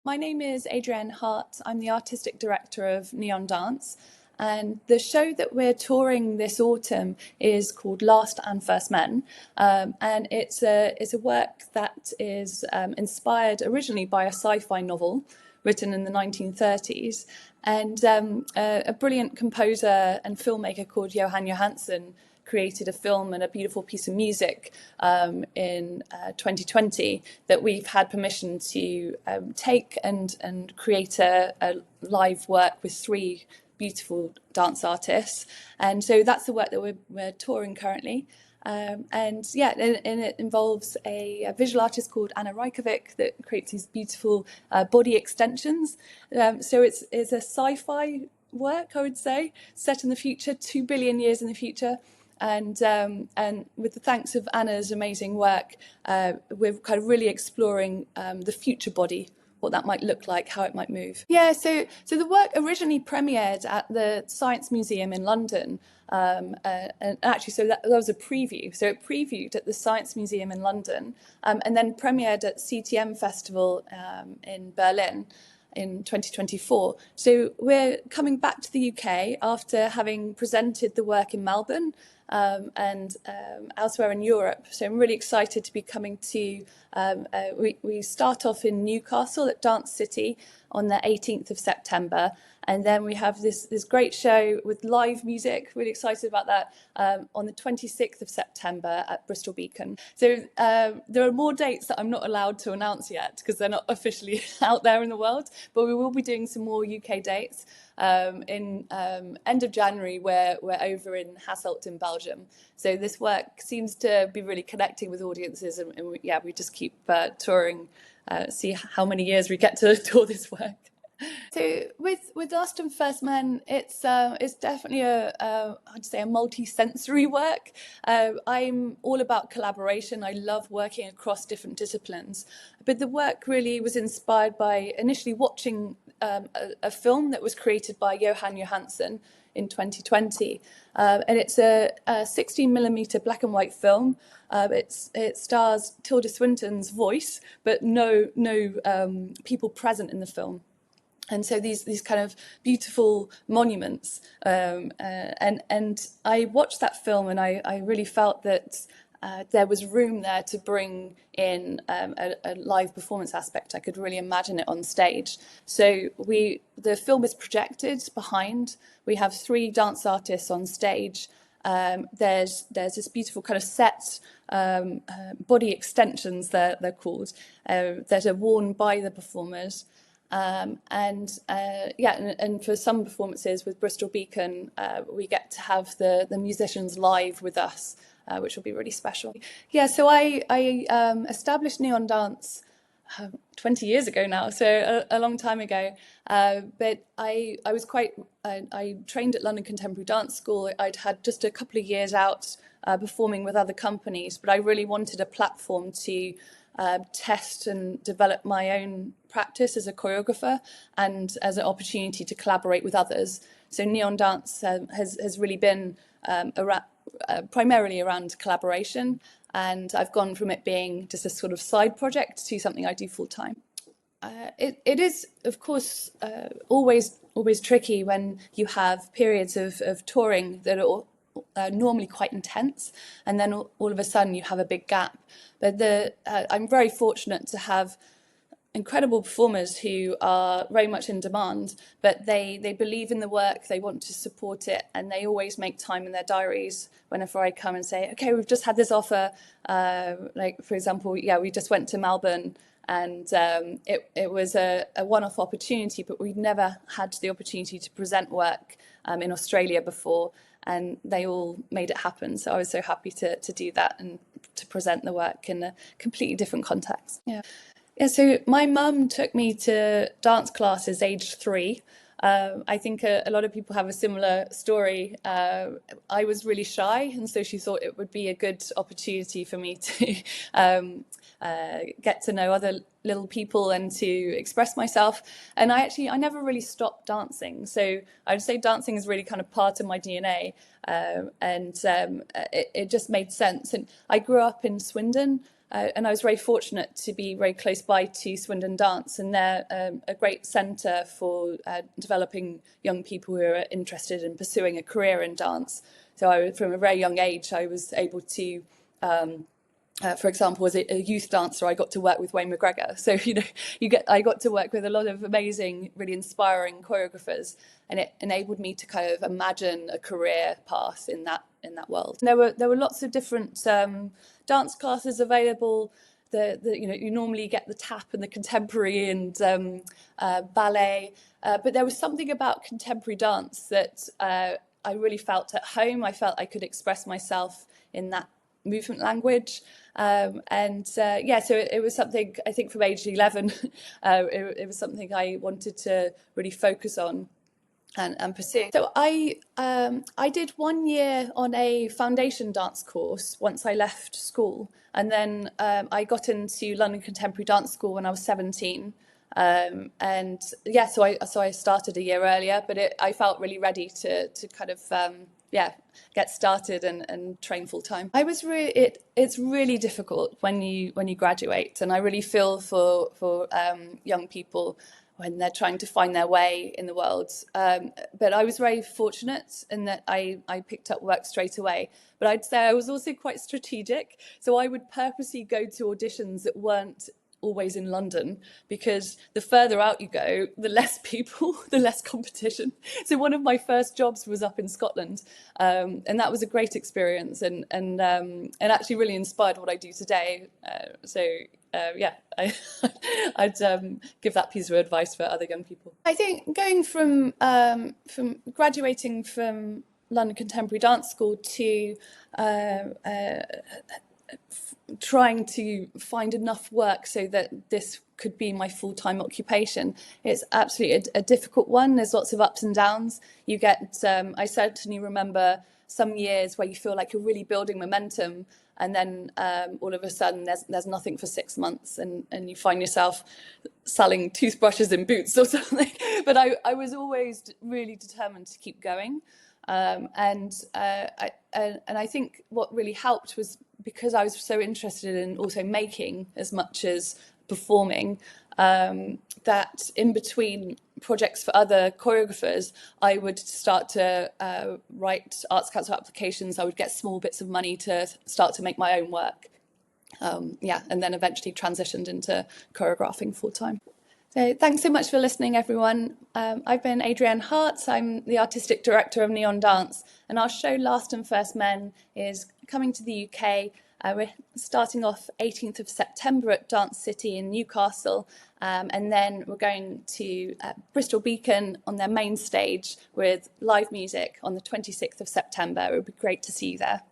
My name is Adrienne Hart. I'm the artistic director of Neon Dance. And the show that we're touring this autumn is called Last and First Men. And it's a work that is inspired originally by a sci-fi novel written in the 1930s. And a brilliant composer and filmmaker called Jóhann Jóhannsson created a film and a beautiful piece of music in 2020 that we've had permission to take and create a live work with three beautiful dance artists. And so that's the work that we're touring currently. And it involves a visual artist called Anna Rajkovic that creates these beautiful body extensions. So it's a sci-fi work, I would say, set in the future, 2 billion years in the future. And with the thanks of Anna's amazing work, we're kind of really exploring the future body, what that might look like, how it might move. Yeah, so the work originally premiered at the Science Museum in London, and actually, so that was a preview. So it previewed at the Science Museum in London, and then premiered at CTM Festival in Berlin in 2024. So we're coming back to the UK after having presented the work in Melbourne and elsewhere in Europe. So I'm really excited to be coming to, we start off in Newcastle at Dance City on the 18th of September. And then we have this great show with live music, really excited about that, on the 26th of September at Bristol Beacon. So there are more dates that I'm not allowed to announce yet because they're not officially out there in the world, but we will be doing some more UK dates in end of January, where we're over in Hasselt in Belgium. So this work seems to be really connecting with audiences, and we just keep touring, see how many years we get to tour this work. So with Last and First Men, it's definitely I'd say a multi-sensory work. I'm all about collaboration. I love working across different disciplines, but the work really was inspired by initially watching a film that was created by Jóhann Jóhannsson in 2020, and it's a 16mm black and white film. It stars Tilda Swinton's voice, but no people present in the film. And so these kind of beautiful monuments, and I watched that film, and I really felt that there was room there to bring in a live performance aspect. I could really imagine it on stage. So the film is projected behind. We have three dance artists on stage. There's this beautiful kind of set body extensions, they're called, that are worn by the performers. And for some performances with Bristol Beacon, we get to have the musicians live with us, which will be really special. Yeah, so I established Neon Dance 20 years ago now, so a long time ago. But I trained at London Contemporary Dance School. I'd had just a couple of years out performing with other companies, but I really wanted a platform to test and develop my own practice as a choreographer and as an opportunity to collaborate with others. So Neon Dance has really been primarily around collaboration, and I've gone from it being just a sort of side project to something I do full time. It is, of course, always tricky when you have periods of touring that are normally quite intense, and then all of a sudden you have a big gap. But I'm very fortunate to have incredible performers who are very much in demand, but they believe in the work, they want to support it, and they always make time in their diaries whenever I come and say, okay, we've just had this offer. Like, for example, we just went to Melbourne, and it was a one-off opportunity, but we'd never had the opportunity to present work in Australia before, and they all made it happen. So I was so happy to do that and to present the work in a completely different context. Yeah, so my mum took me to dance classes aged 3. I think a lot of people have a similar story. I was really shy, and so she thought it would be a good opportunity for me to get to know other little people and to express myself. And I never really stopped dancing. So I would say dancing is really kind of part of my DNA, and it just made sense. And I grew up in Swindon, and I was very fortunate to be very close by to Swindon Dance, and they're a great centre for developing young people who are interested in pursuing a career in dance. So from a very young age, I was able to for example, as a youth dancer, I got to work with Wayne McGregor. So, I got to work with a lot of amazing, really inspiring choreographers, and it enabled me to kind of imagine a career path in that world. And there were lots of different dance classes available. You normally get the tap and the contemporary and ballet, but there was something about contemporary dance that I really felt at home. I felt I could express myself in that movement language, so it was something, I think, from age 11 it was something I wanted to really focus on and pursue. So I did 1 year on a foundation dance course once I left school, and then I got into London Contemporary Dance School when I was 17. So I started a year earlier, but I felt really ready to kind of get started and train full time. It's really difficult when you graduate, and I really feel for young people when they're trying to find their way in the world. But I was very fortunate in that I picked up work straight away. But I'd say I was also quite strategic, so I would purposely go to auditions that weren't always in London, because the further out you go, the less people, the less competition. So one of my first jobs was up in Scotland, and that was a great experience, and actually really inspired what I do today. I'd give that piece of advice for other young people. I think going from graduating from London Contemporary Dance School to trying to find enough work so that this could be my full-time occupation, it's absolutely a difficult one. There's lots of ups and downs. You get, I certainly remember some years where you feel like you're really building momentum, and then all of a sudden there's nothing for 6 months, and you find yourself selling toothbrushes in Boots or something. But I was always really determined to keep going. And I think what really helped was, because I was so interested in also making as much as performing, that in between projects for other choreographers, I would start to write Arts Council applications. I would get small bits of money to start to make my own work. And then eventually transitioned into choreographing full time. So thanks so much for listening, everyone. I've been Adrienne Hart. I'm the Artistic Director of Neon Dance, and our show Last and First Men is coming to the UK. We're starting off 18th of September at Dance City in Newcastle, and then we're going to Bristol Beacon on their main stage with live music on the 26th of September. It would be great to see you there.